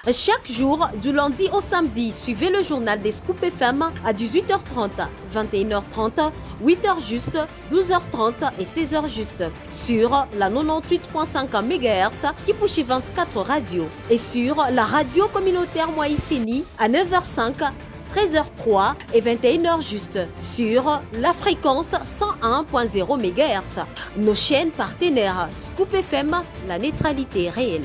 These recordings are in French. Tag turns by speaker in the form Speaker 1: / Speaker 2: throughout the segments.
Speaker 1: Chaque jour, du lundi au samedi, suivez le journal des Scoop FM à 18h30, 21h30, 8h juste, 12h30 et 16h juste sur la 98.5 MHz qui pousse 24 radios et sur la radio communautaire Moïseni à 9h05, 13h03 et 21h juste sur la fréquence 101.0 MHz. Nos chaînes partenaires Scoop FM, la neutralité réelle.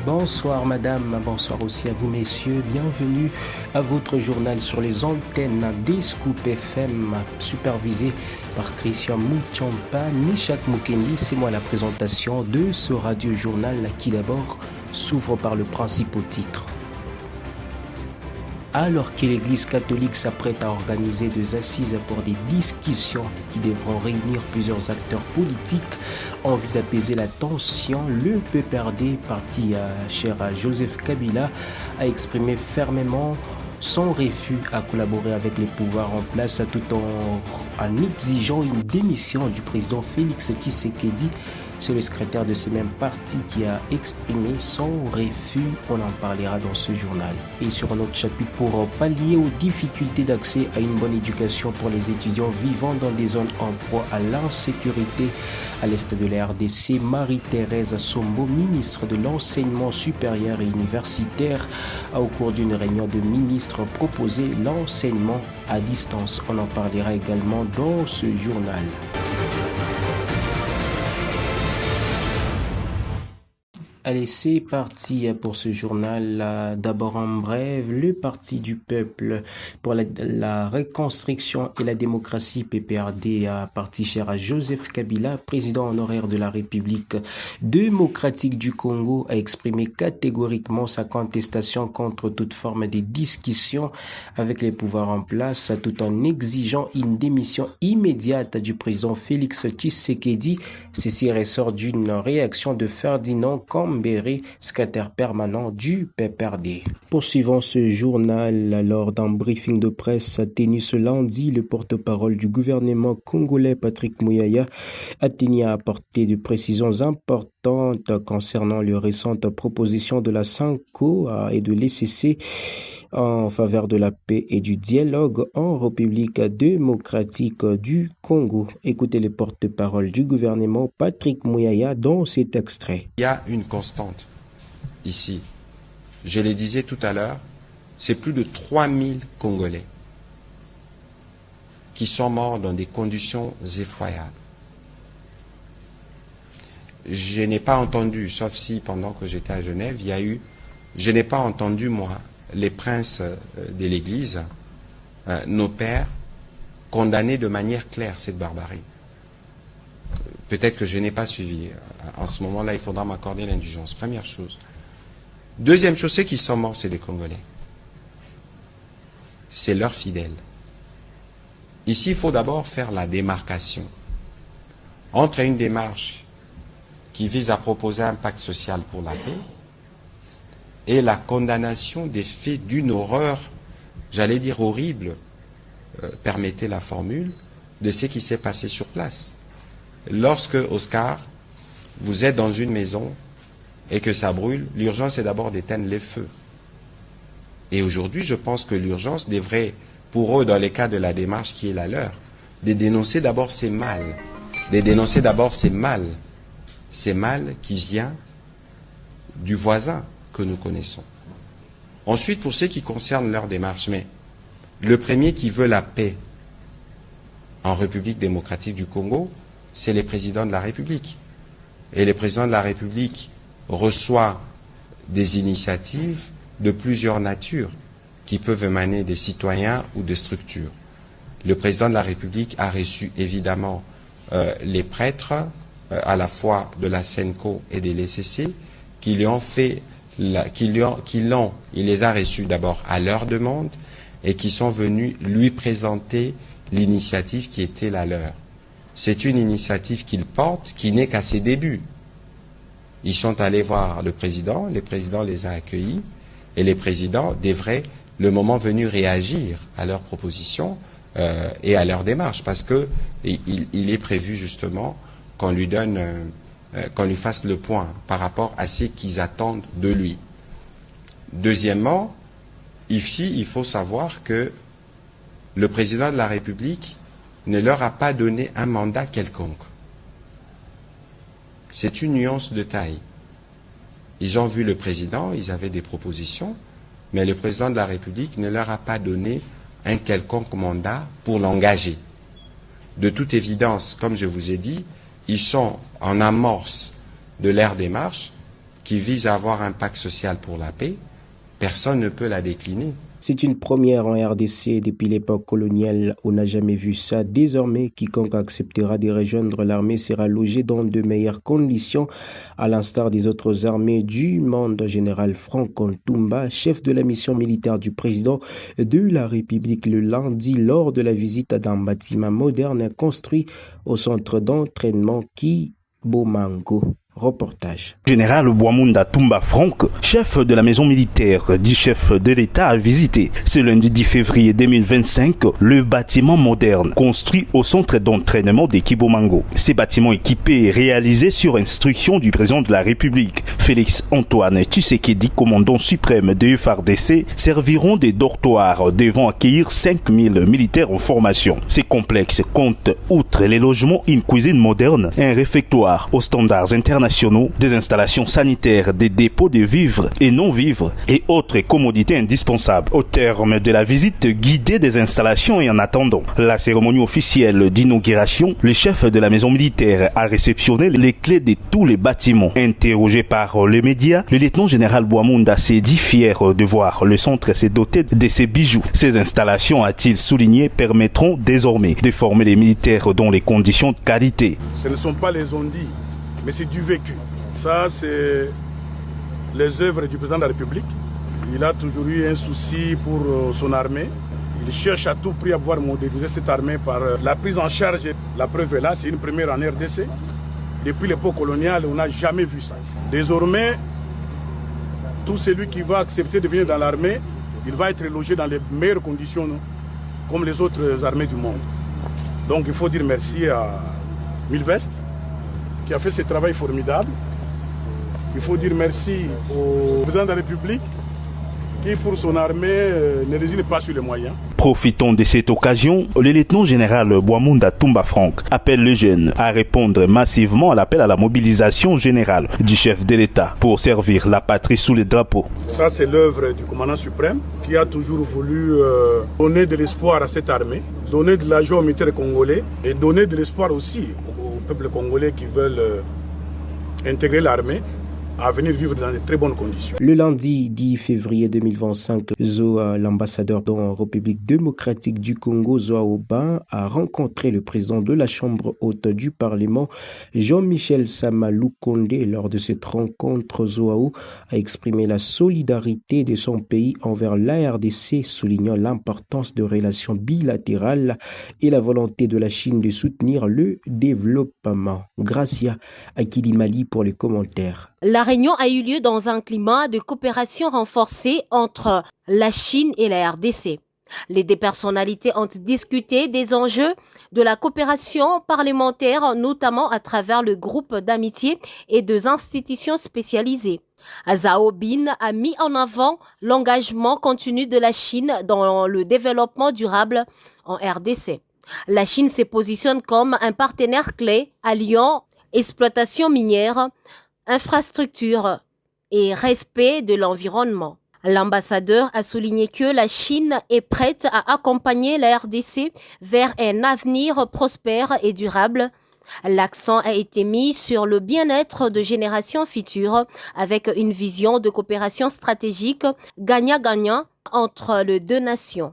Speaker 2: Bonsoir madame, bonsoir aussi à vous messieurs, bienvenue à votre journal sur les antennes des Scoop FM, supervisé par Christian Mouchampa, Nishak Mukendi. C'est moi la présentation de ce radio-journal qui d'abord s'ouvre par le principal titre. Alors que l'Église catholique s'apprête à organiser des assises pour des discussions qui devront réunir plusieurs acteurs politiques en vue d'apaiser la tension, le PPRD, parti cher à Joseph Kabila, a exprimé fermement son refus à collaborer avec les pouvoirs en place tout en exigeant une démission du président Félix Tshisekedi. C'est le secrétaire de ce même parti qui a exprimé son refus. On en parlera dans ce journal. Et sur notre chapitre, pour pallier aux difficultés d'accès à une bonne éducation pour les étudiants vivant dans des zones en proie à l'insécurité, à l'est de la RDC, Marie-Thérèse Sombo, ministre de l'Enseignement supérieur et universitaire, a au cours d'une réunion de ministres proposé l'enseignement à distance. On en parlera également dans ce journal. Allez, c'est parti pour ce journal. D'abord en bref, le Parti du Peuple pour la reconstruction et la démocratie, PPRD, parti cher à Joseph Kabila, président honoraire de la République démocratique du Congo, a exprimé catégoriquement sa contestation contre toute forme de discussion avec les pouvoirs en place, tout en exigeant une démission immédiate du président Félix Tshisekedi. Ceci ressort d'une réaction de Ferdinand Kambere, secrétaire permanent du PPRD. Poursuivant ce journal, lors d'un briefing de presse tenu ce lundi, le porte-parole du gouvernement congolais Patrick Muyaya a tenu à apporter des précisions importantes concernant les récentes propositions de la SANCO et de l'ECC en faveur de la paix et du dialogue en République démocratique du Congo. Écoutez le porte-parole du gouvernement Patrick Muyaya dans cet extrait.
Speaker 3: Il y a une constante ici. Je le disais tout à l'heure, c'est plus de 3000 Congolais qui sont morts dans des conditions effroyables. Je n'ai pas entendu, sauf si pendant que j'étais à Genève, je n'ai pas entendu, moi, les princes de l'Église, nos pères, condamner de manière claire cette barbarie. Peut-être que je n'ai pas suivi. En ce moment-là, il faudra m'accorder l'indulgence. Première chose. Deuxième chose, ceux qui sont morts, c'est les Congolais. C'est leurs fidèles. Ici, il faut d'abord faire la démarcation entre une démarche qui vise à proposer un pacte social pour la paix et la condamnation des faits d'une horreur, j'allais dire horrible, permettez la formule, de ce qui s'est passé sur place. Lorsque, Oscar, vous êtes dans une maison et que ça brûle, l'urgence est d'abord d'éteindre les feux. Et aujourd'hui, je pense que l'urgence devrait, pour eux, dans les cas de la démarche qui est la leur, de dénoncer d'abord ces mal, ces mal qui vient du voisin que nous connaissons. Ensuite, pour ce qui concerne leur démarche, mais le premier qui veut la paix en République démocratique du Congo, c'est le président de la République. Et le président de la République reçoit des initiatives de plusieurs natures qui peuvent émaner des citoyens ou des structures. Le président de la République a reçu évidemment les prêtres à la fois de la SENCO et de l'ECC qui lui ont fait, il les a reçus d'abord à leur demande et qui sont venus lui présenter l'initiative qui était la leur. C'est une initiative qu'ils portent qui n'est qu'à ses débuts. Ils sont allés voir le président les a accueillis et les présidents devraient, le moment venu, réagir à leurs propositions et à leur démarche parce que il est prévu justement qu'on lui donne qu'on lui fasse le point par rapport à ce qu'ils attendent de lui. Deuxièmement, ici, il faut savoir que le président de la République ne leur a pas donné un mandat quelconque. C'est une nuance de taille. Ils ont vu le président, ils avaient des propositions, mais le président de la République ne leur a pas donné un quelconque mandat pour l'engager. De toute évidence, comme je vous ai dit, ils sont en amorce de leur démarche qui vise à avoir un pacte social pour la paix. Personne ne peut la décliner.
Speaker 2: C'est une première en RDC depuis l'époque coloniale. On n'a jamais vu ça. Désormais, quiconque acceptera de rejoindre l'armée sera logé dans de meilleures conditions, à l'instar des autres armées du monde. Général Franck Ntumba, chef de la mission militaire du président de la République le lundi lors de la visite d'un bâtiment moderne construit au centre d'entraînement Kibomango. Reportage.
Speaker 4: Général Bouamounda Toumba Franck, chef de la maison militaire du chef de l'État, a visité ce lundi 10 février 2025 le bâtiment moderne construit au centre d'entraînement de Kibomango. Ces bâtiments équipés et réalisés sur instruction du président de la République, Félix Antoine Tshisekedi, commandant suprême de FARDC, serviront de dortoirs devant accueillir 5000 militaires en formation. Ces complexes comptent, outre les logements, une cuisine moderne, un réfectoire aux standards internationaux, des installations sanitaires, des dépôts de vivres et non-vivres et autres commodités indispensables. Au terme de la visite guidée des installations et en attendant la cérémonie officielle d'inauguration, le chef de la maison militaire a réceptionné les clés de tous les bâtiments. Interrogé par les médias, le lieutenant-général Bouamounda s'est dit fier de voir le centre se doter de ces bijoux. Ces installations, a-t-il souligné, permettront désormais de former les militaires dans les conditions de qualité.
Speaker 5: Ce ne sont pas les on-dit, mais c'est du vécu. Ça, c'est les œuvres du président de la République. Il a toujours eu un souci pour son armée. Il cherche à tout prix à pouvoir moderniser cette armée par la prise en charge. La preuve est là, c'est une première en RDC. Depuis l'époque coloniale, on n'a jamais vu ça. Désormais, tout celui qui va accepter de venir dans l'armée, il va être logé dans les meilleures conditions, non, comme les autres armées du monde. Donc il faut dire merci à Milvest, qui a fait ce travail formidable. Il faut dire merci au président de la République qui, pour son armée, ne résine pas sur les moyens.
Speaker 4: Profitons de cette occasion, le lieutenant-général Bouamounda Toumba Franck appelle les jeunes à répondre massivement à l'appel à la mobilisation générale du chef de l'État pour servir la patrie sous les drapeaux.
Speaker 5: Ça, c'est l'œuvre du commandant suprême qui a toujours voulu donner de l'espoir à cette armée, donner de la joie aux militaires congolais et donner de l'espoir aussi au peuple congolais qui veulent intégrer l'armée à venir vivre dans de très bonnes conditions.
Speaker 2: Le lundi 10 février 2025, l'ambassadeur de la République démocratique du Congo, Zoa Oba, a rencontré le président de la Chambre haute du Parlement, Jean-Michel Samalou Kondé. Lors de cette rencontre, Zoao a exprimé la solidarité de son pays envers la RDC, soulignant l'importance de relations bilatérales et la volonté de la Chine de soutenir le développement. Gracia Akilimali pour les commentaires.
Speaker 1: La réunion a eu lieu dans un climat de coopération renforcée entre la Chine et la RDC. Les deux personnalités ont discuté des enjeux de la coopération parlementaire, notamment à travers le groupe d'amitié et des institutions spécialisées. Zhao Bin a mis en avant l'engagement continu de la Chine dans le développement durable en RDC. La Chine se positionne comme un partenaire clé alliant exploitation minière, infrastructure et respect de l'environnement. L'ambassadeur a souligné que la Chine est prête à accompagner la RDC vers un avenir prospère et durable. L'accent a été mis sur le bien-être de générations futures avec une vision de coopération stratégique gagnant-gagnant entre les deux nations.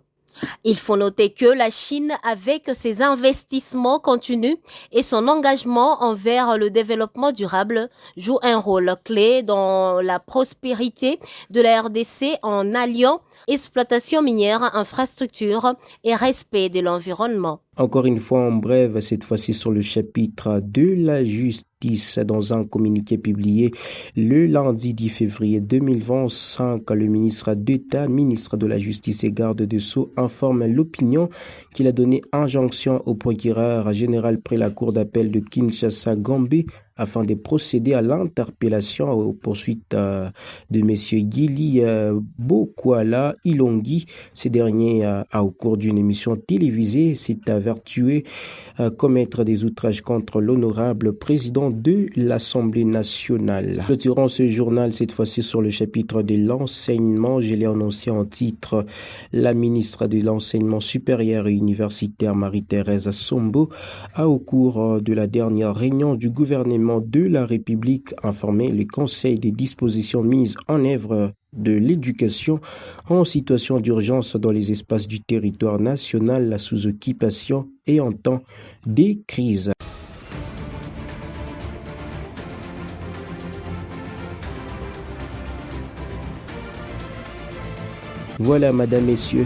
Speaker 1: Il faut noter que la Chine, avec ses investissements continus et son engagement envers le développement durable, joue un rôle clé dans la prospérité de la RDC en alliant exploitation minière, infrastructure et respect de l'environnement.
Speaker 2: Encore une fois en bref, cette fois-ci sur le chapitre de la justice. Dans un communiqué publié le lundi 10 février 2025, le ministre d'État, ministre de la Justice et garde des Sceaux informe l'opinion qu'il a donné injonction au procureur général près la cour d'appel de Kinshasa Gombe afin de procéder à l'interpellation aux poursuites de M. Gili Bokwala Ilongi. Ce dernier a, au cours d'une émission télévisée, s'est avertué commettre des outrages contre l'honorable président de l'Assemblée nationale. Clôturant ce journal, cette fois-ci sur le chapitre de l'enseignement, je l'ai annoncé en titre, la ministre de l'Enseignement supérieur et universitaire Marie-Thérèse Sombo a, au cours de la dernière réunion du gouvernement de la République, informé le Conseil des dispositions mises en œuvre de l'éducation en situation d'urgence dans les espaces du territoire national, la sous-occupation et en temps des crises. Voilà, madame, messieurs,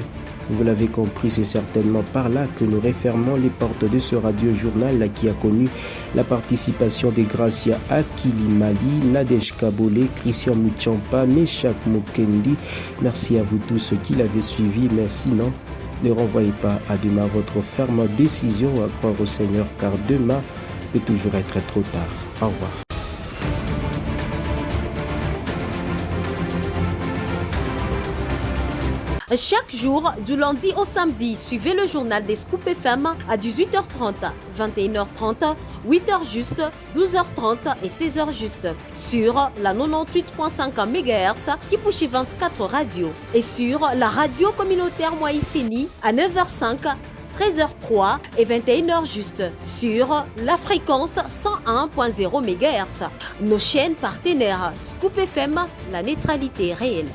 Speaker 2: vous l'avez compris, c'est certainement par là que nous refermons les portes de ce radio-journal qui a connu la participation de Gracia Akilimali, Nadej Kabole, Christian Muchampa, Meshak Mukendi. Merci à vous tous qui l'avez suivi, mais sinon, ne renvoyez pas à demain votre ferme décision à croire au Seigneur, car demain peut toujours être trop tard. Au revoir.
Speaker 1: Chaque jour, du lundi au samedi, suivez le journal des Scoop FM à 18h30, 21h30, 8h juste, 12h30 et 16h juste sur la 98.5 MHz qui pousse 24 radios et sur la radio communautaire Moïseni à 9h05, 13h03 et 21h juste sur la fréquence 101.0 MHz. Nos chaînes partenaires Scoop FM, la neutralité réelle.